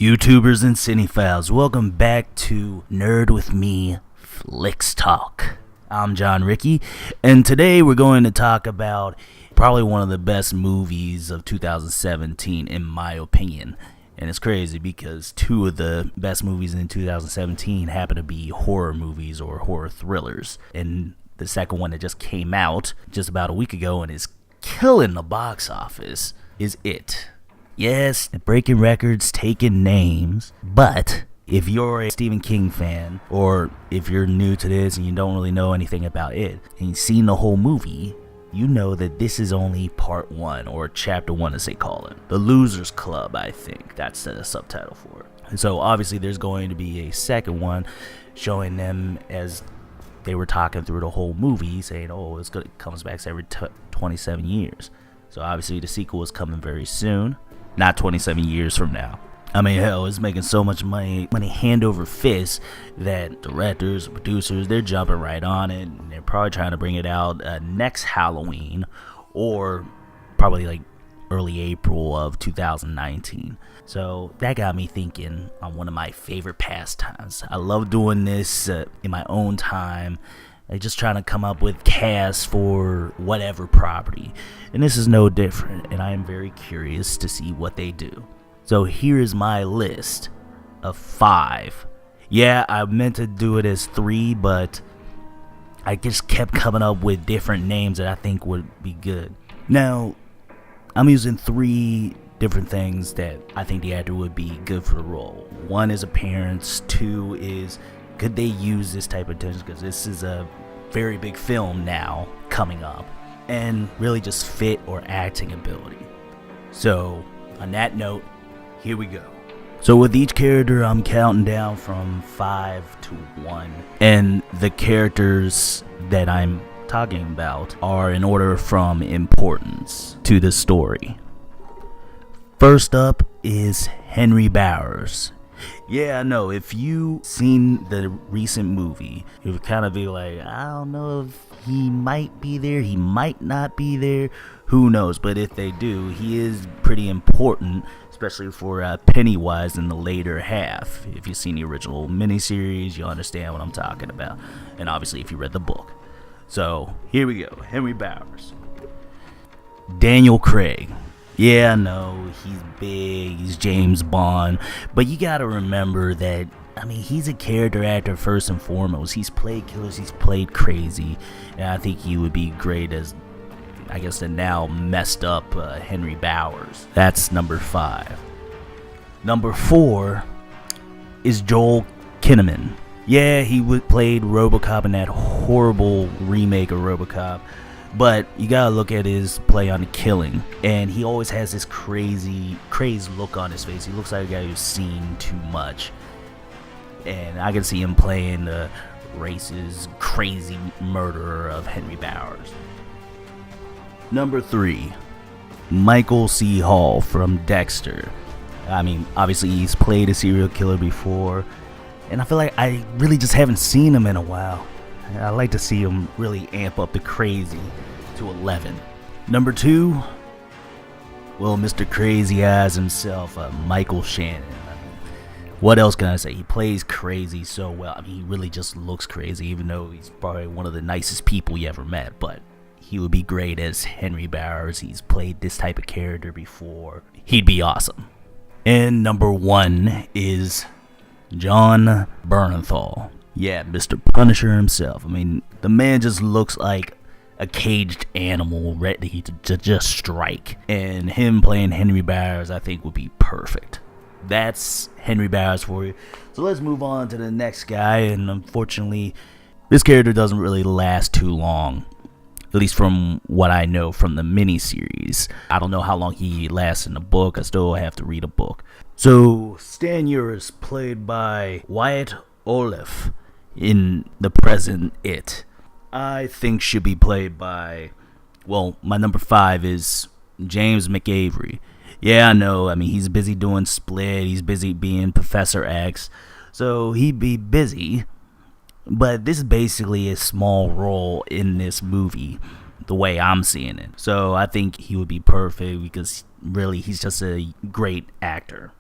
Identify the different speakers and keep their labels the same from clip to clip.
Speaker 1: YouTubers and cinephiles, welcome back to Nerd With Me Flicks Talk. I'm John Ricky, and today we're going to talk about probably one of the best movies of 2017 in my opinion. And it's crazy because two of the best movies in 2017 happen to be horror movies or horror thrillers. And the second one that just came out just about a week ago and is killing the box office is It. Yes, breaking records, taking names, but if you're a Stephen King fan, or if you're new to this and you don't really know anything about it, and you've seen the whole movie, you know that this is only part one, or chapter one as they call it. The Losers Club, I think, that's the subtitle for it. And so obviously there's going to be a second one showing them as they were talking through the whole movie, saying, oh, it comes back every 27 years. So obviously the sequel is coming very soon. Not 27 years from now. I mean, hell, it's making so much money hand over fist that directors, producers, they're jumping right on it. And they're probably trying to bring it out next Halloween or probably like early April of 2019. So that got me thinking on one of my favorite pastimes. I love doing this in my own time. Just trying to come up with casts for whatever property. And this is no different, and I am very curious to see what they do. So here is my list of 5. Yeah, I meant to do it as 3, but I just kept coming up with different names that I think would be good. Now, I'm using 3 different things that I think the actor would be good for the role. 1 is appearance, 2 is could they use this type of attention, because this is a very big film now coming up, and really just fit or acting ability. So on that note, here we go. So with each character, I'm counting down from 5 to 1, and the characters that I'm talking about are in order from importance to the story. First up is Henry Bowers. Yeah, I know, if you've seen the recent movie, you would kind of be like, I don't know if he might be there, he might not be there, who knows, but if they do, he is pretty important, especially for Pennywise in the later half. If you've seen the original miniseries, you'll understand what I'm talking about, and obviously if you read the book. So, here we go, Henry Bowers. Daniel Craig. Yeah, I know, he's big, he's James Bond, but you gotta remember that, I mean, he's a character actor first and foremost. He's played killers, he's played crazy, and I think he would be great as, I guess, the now messed up Henry Bowers. That's number 5. Number 4 is Joel Kinnaman. Yeah, he played RoboCop in that horrible remake of RoboCop. But you gotta look at his play on The Killing, and he always has this crazed look on his face. He looks like a guy who's seen too much, and I can see him playing the racist, crazy murderer of Henry Bowers. Number 3, Michael C. Hall from Dexter. I mean, obviously he's played a serial killer before, and I feel like I really just haven't seen him in a while. I like to see him really amp up the crazy to 11. Number 2, well, Mr. Crazy Eyes himself, Michael Shannon. I mean, what else can I say? He plays crazy so well. I mean, he really just looks crazy, even though he's probably one of the nicest people you ever met. But he would be great as Henry Bowers. He's played this type of character before. He'd be awesome. And number 1 is Jon Bernthal. Yeah, Mr. Punisher himself. I mean, the man just looks like a caged animal ready to just strike. And him playing Henry Bowers, I think, would be perfect. That's Henry Bowers for you. So let's move on to the next guy. And unfortunately, this character doesn't really last too long. At least from what I know from the miniseries. I don't know how long he lasts in the book. I still have to read a book. So, Stan Uris, played by Wyatt Oleff in the present It, I think should be played by, well, my number 5 is James McAvery. Yeah, I know, I mean, he's busy doing Split, he's busy being Professor X, so he'd be busy, but this is basically a small role in this movie, the way I'm seeing it. So I think he would be perfect because really he's just a great actor.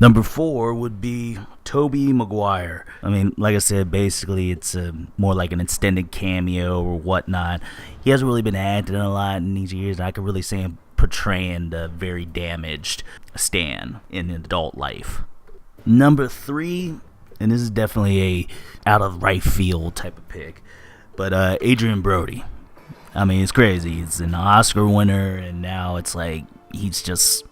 Speaker 1: Number 4 would be Tobey Maguire. I mean, like I said, basically it's more like an extended cameo or whatnot. He hasn't really been acting a lot in these years. I could really see him portraying the very damaged Stan in adult life. Number 3, and this is definitely a out of right field type of pick, but Adrian Brody. I mean, it's crazy. He's an Oscar winner, and now it's like he's just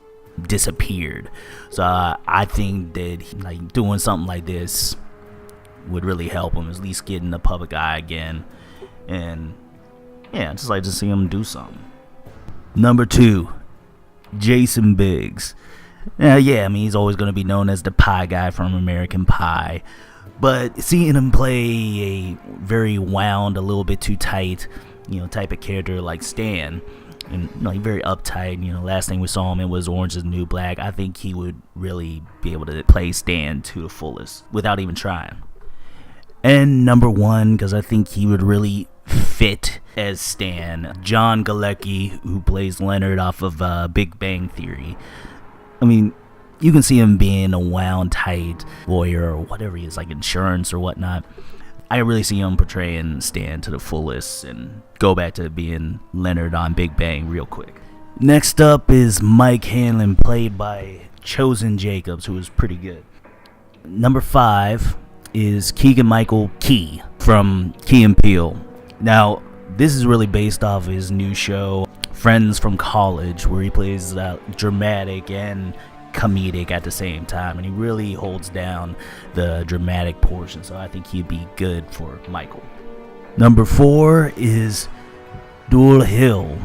Speaker 1: disappeared. So I think that doing something like this would really help him, at least get in the public eye again. And yeah, just like to see him do something. Number 2, Jason Biggs. Yeah, I mean, he's always going to be known as the pie guy from American Pie. But seeing him play a very wound, a little bit too tight, type of character like Stan, and very uptight. Last thing we saw him in was Orange is the New Black. I think he would really be able to play Stan to the fullest without even trying. And number 1, because I think he would really fit as Stan, John Galecki, who plays Leonard off of Big Bang Theory. I mean, you can see him being a wound tight lawyer or whatever he is, like insurance or whatnot. I really see him portraying Stan to the fullest and go back to being Leonard on Big Bang real quick. Next up is Mike Hanlon, played by Chosen Jacobs, who is pretty good. Number 5 is Keegan-Michael Key from Key and Peele. Now, this is really based off his new show, Friends from College, where he plays dramatic and comedic at the same time, and he really holds down the dramatic portion, so I think he'd be good for Michael. Number 4 is Dul Hill.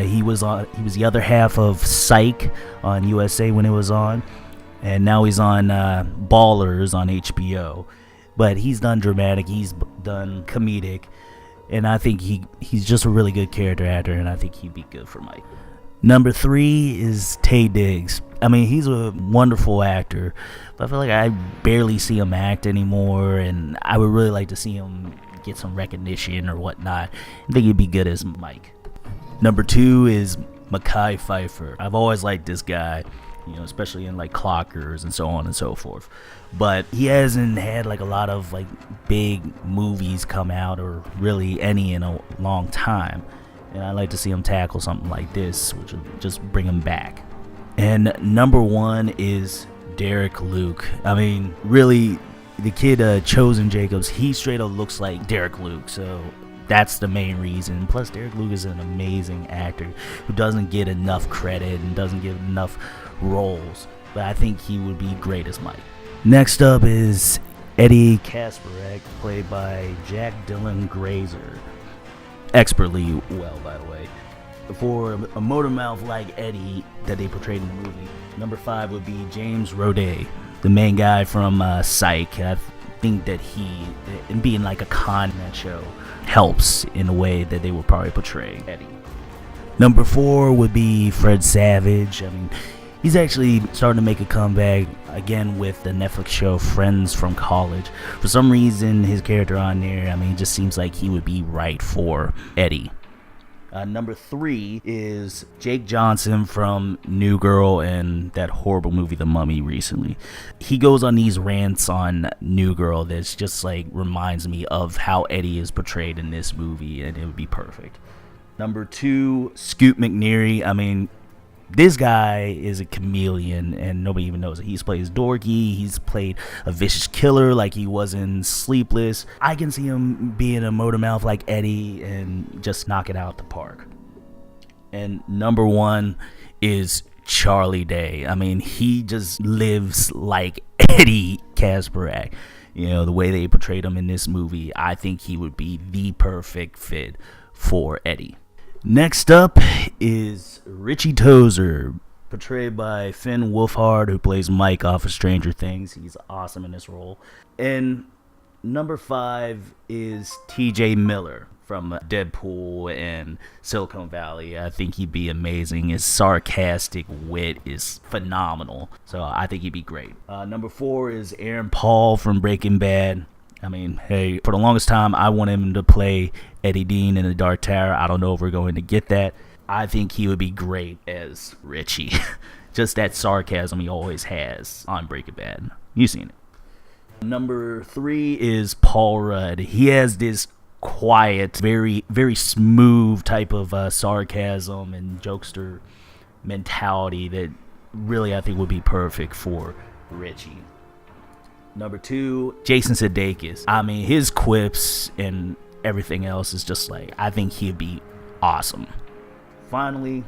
Speaker 1: He was the other half of Psych on USA when it was on, and now he's on Ballers on HBO. But he's done dramatic, he's done comedic, and I think he's just a really good character actor, and I think he'd be good for Mike. Number 3 is Taye Diggs. I mean, he's a wonderful actor, but I feel like I barely see him act anymore, and I would really like to see him get some recognition or whatnot. I think he'd be good as Mike. Number 2 is Mekhi Phifer. I've always liked this guy, especially in like Clockers and so on and so forth. But he hasn't had like a lot of like big movies come out, or really any in a long time. And I'd like to see him tackle something like this, which will just bring him back. And number 1 is Derek Luke. I mean, really, the kid Chosen Jacobs, he straight up looks like Derek Luke. So that's the main reason. Plus, Derek Luke is an amazing actor who doesn't get enough credit and doesn't get enough roles. But I think he would be great as Mike. Next up is Eddie Kaspbrak, played by Jack Dylan Grazer. Expertly well, by the way. For a motor mouth like Eddie that they portrayed in the movie, number 5 would be James Roday, the main guy from Psych. I think that he, and being like a con in that show, helps in the way that they would probably portray Eddie. Number 4 would be Fred Savage. I mean, he's actually starting to make a comeback again with the Netflix show Friends from College. For some reason, his character on there, I mean, it just seems like he would be right for Eddie. Number 3 is Jake Johnson from New Girl and that horrible movie The Mummy recently. He goes on these rants on New Girl that's just like reminds me of how Eddie is portrayed in this movie, and it would be perfect. Number 2, Scoot McNairy. I mean, this guy is a chameleon, and nobody even knows it. He plays dorky. He's played a vicious killer like he was in Sleepless. I can see him being a motor mouth like Eddie and just knock it out the park. And number 1 is Charlie Day. I mean, he just lives like Eddie Kaspbrak. The way they portrayed him in this movie, I think he would be the perfect fit for Eddie. Next up is Richie Tozier, portrayed by Finn Wolfhard, who plays Mike off of Stranger Things. He's awesome in this role. And number 5 is TJ Miller from Deadpool and Silicon Valley. I think he'd be amazing. His sarcastic wit is phenomenal, so I think he'd be great. Number 4 is Aaron Paul from Breaking Bad. I mean, hey, for the longest time, I want him to play Eddie Dean in The Dark Tower. I don't know if we're going to get that. I think he would be great as Richie. just that sarcasm he always has on Breaking Bad. You've seen it. Number 3 is Paul Rudd. He has this quiet, very, very smooth type of sarcasm and jokester mentality that really I think would be perfect for Richie. Number 2, Jason Sudeikis. I mean, his quips and everything else is just like, I think he'd be awesome. Finally,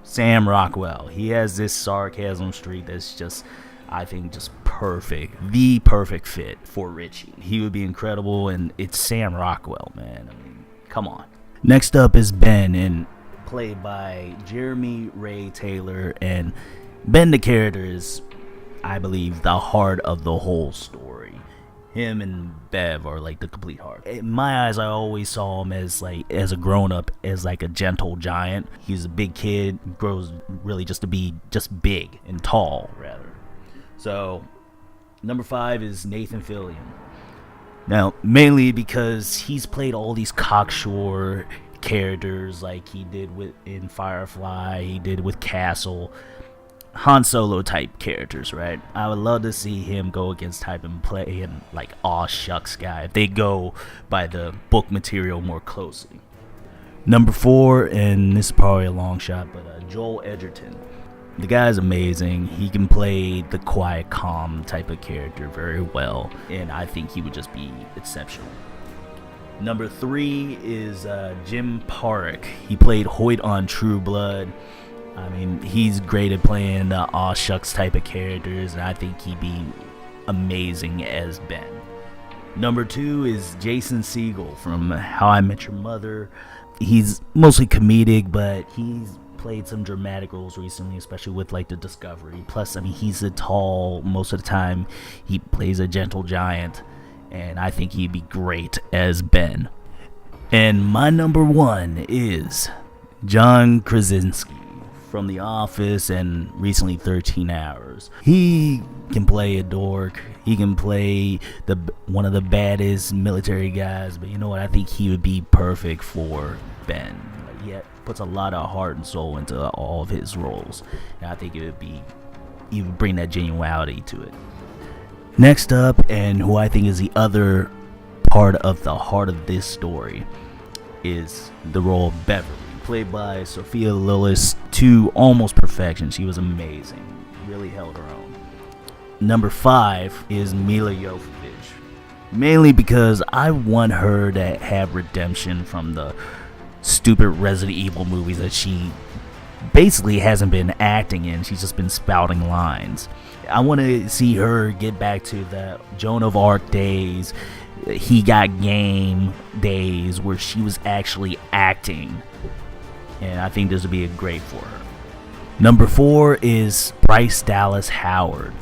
Speaker 1: Sam Rockwell. He has this sarcasm streak that's just, I think, just perfect. The perfect fit for Richie. He would be incredible, and it's Sam Rockwell, man. I mean, come on. Next up is Ben, and played by Jeremy Ray Taylor, and Ben, the character, is, I believe, the heart of the whole story. Him and Bev are like the complete heart. In my eyes, I always saw him as a grown-up, as like a gentle giant. He's a big kid, grows really just to be just big and tall, rather. So, number 5 is Nathan Fillion. Now, mainly because he's played all these cocksure characters like he did in Firefly, he did with Castle, Han Solo type characters, right? I would love to see him go against type and play him like aw shucks guy if they go by the book material more closely. Number 4, and this is probably a long shot, but Joel Edgerton. The guy's amazing. He can play the quiet, calm type of character very well, and I think he would just be exceptional. Number 3 is Jim Park. He played Hoyt on True Blood. I mean, he's great at playing the aw shucks type of characters, and I think he'd be amazing as Ben. Number 2 is Jason Segel from How I Met Your Mother. He's mostly comedic, but he's played some dramatic roles recently, especially with like The Discovery. Plus, I mean, he's a tall, most of the time he plays a gentle giant, and I think he'd be great as Ben. And my number 1 is John Krasinski from The Office and recently 13 Hours. He can play a dork. He can play one of the baddest military guys, but you know what? I think he would be perfect for Ben. He puts a lot of heart and soul into all of his roles, and I think he would bring that genuality to it. Next up, and who I think is the other part of the heart of this story, is the role of Beverly, played by Sophia Lillis to almost perfection. She was amazing. Really held her own. Number 5 is Mila Jovovich. Mainly because I want her to have redemption from the stupid Resident Evil movies that she basically hasn't been acting in. She's just been spouting lines. I want to see her get back to the Joan of Arc days, He Got Game days, where she was actually acting. And I think this would be a great for her. Number 4 is Bryce Dallas Howard.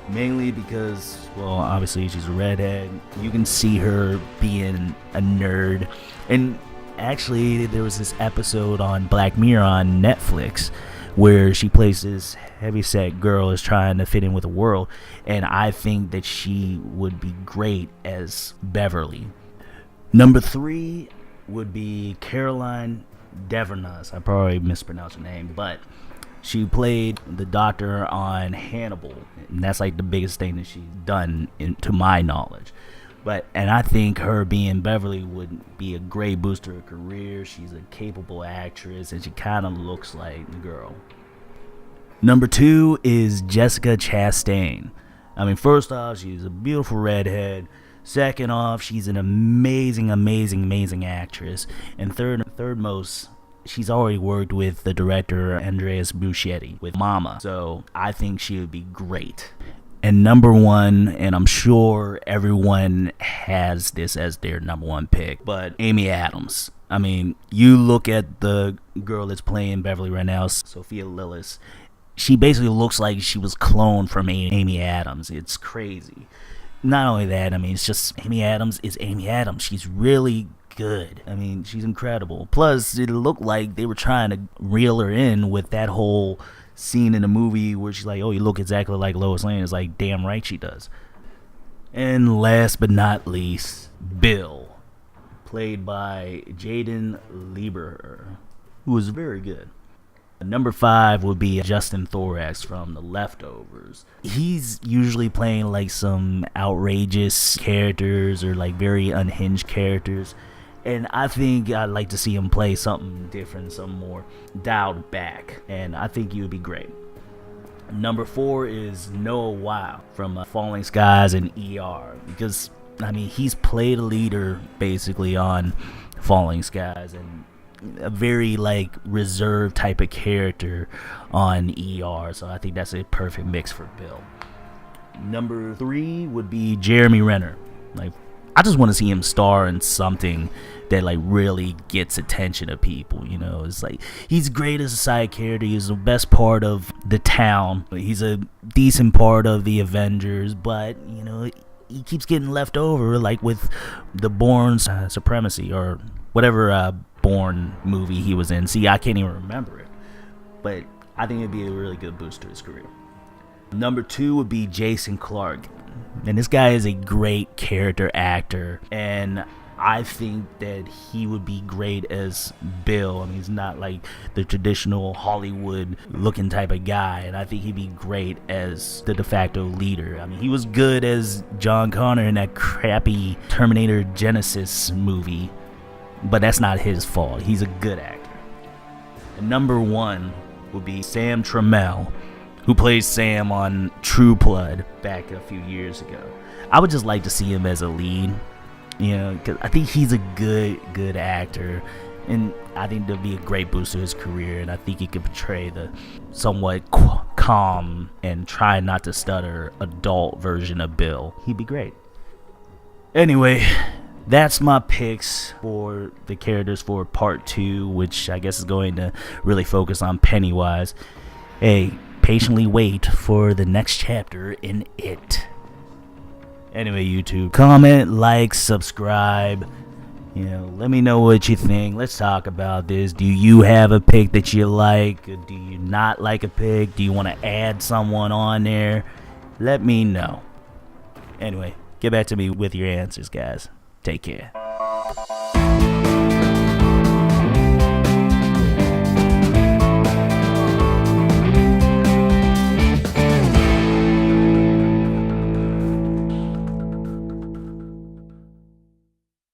Speaker 1: Mainly because, well, obviously she's a redhead. You can see her being a nerd. And actually, there was this episode on Black Mirror on Netflix where she plays this heavyset girl is trying to fit in with the world. And I think that she would be great as Beverly. Number 3 would be Caroline Devernas. I probably mispronounced her name, but she played the doctor on Hannibal, and that's like the biggest thing that she's done to my knowledge. And I think her being Beverly would be a great boost to her career. She's a capable actress, and she kind of looks like the girl. Number 2 is Jessica Chastain. I mean, first off, she's a beautiful redhead. Second off, she's an amazing actress. And third most, she's already worked with the director Andreas Muschietti with Mama. So I think she would be great. And number 1, and I'm sure everyone has this as their number 1 pick, but Amy Adams. I mean, you look at the girl that's playing Beverly right now, Sophia Lillis. She basically looks like she was cloned from Amy Adams. It's crazy. Not only that, I mean, it's just Amy Adams is Amy Adams. She's really good. I mean, she's incredible. Plus, it looked like they were trying to reel her in with that whole scene in the movie where she's like, oh, you look exactly like Lois Lane. It's like, damn right she does. And last but not least, Bill, played by Jaden Lieberher, who was very good. Number 5 would be Justin Thorax from The Leftovers. He's usually playing like some outrageous characters or like very unhinged characters. And I think I'd like to see him play something different, something more dialed back. And I think he would be great. Number 4 is Noah Weil from Falling Skies and ER. Because, I mean, he's played a leader basically on Falling Skies and a very like reserved type of character on ER. So I think that's a perfect mix for Bill. Number 3 would be Jeremy Renner. Like, I just want to see him star in something that like really gets attention of people. You know, it's like he's great as a side character. He's the best part of the town. He's a decent part of the Avengers, but you know, he keeps getting left over, like with the Bourne Supremacy or whatever Bourne movie he was in. See, I can't even remember it, but I think it'd be a really good boost to his career. Number 2 would be Jason Clarke. And this guy is a great character actor, and I think that he would be great as Bill. I mean, he's not like the traditional Hollywood looking type of guy, and I think he'd be great as the de facto leader. I mean, he was good as John Connor in that crappy Terminator Genesis movie, but that's not his fault. He's a good actor. And number 1 would be Sam Trammell, who plays Sam on True Blood back a few years ago. I would just like to see him as a lead, you know, because I think he's a good actor, and I think there'll be a great boost to his career, and I think he could portray the somewhat calm and try not to stutter adult version of Bill. He'd be great. Anyway, that's my picks for the characters for part 2, which I guess is going to really focus on Pennywise. Hey, patiently wait for the next chapter in it. Anyway, YouTube, comment, like, subscribe. You know, let me know what you think. Let's talk about this. Do you have a pick that you like? Or do you not like a pick? Do you want to add someone on there? Let me know. Anyway, get back to me with your answers, guys. Take care.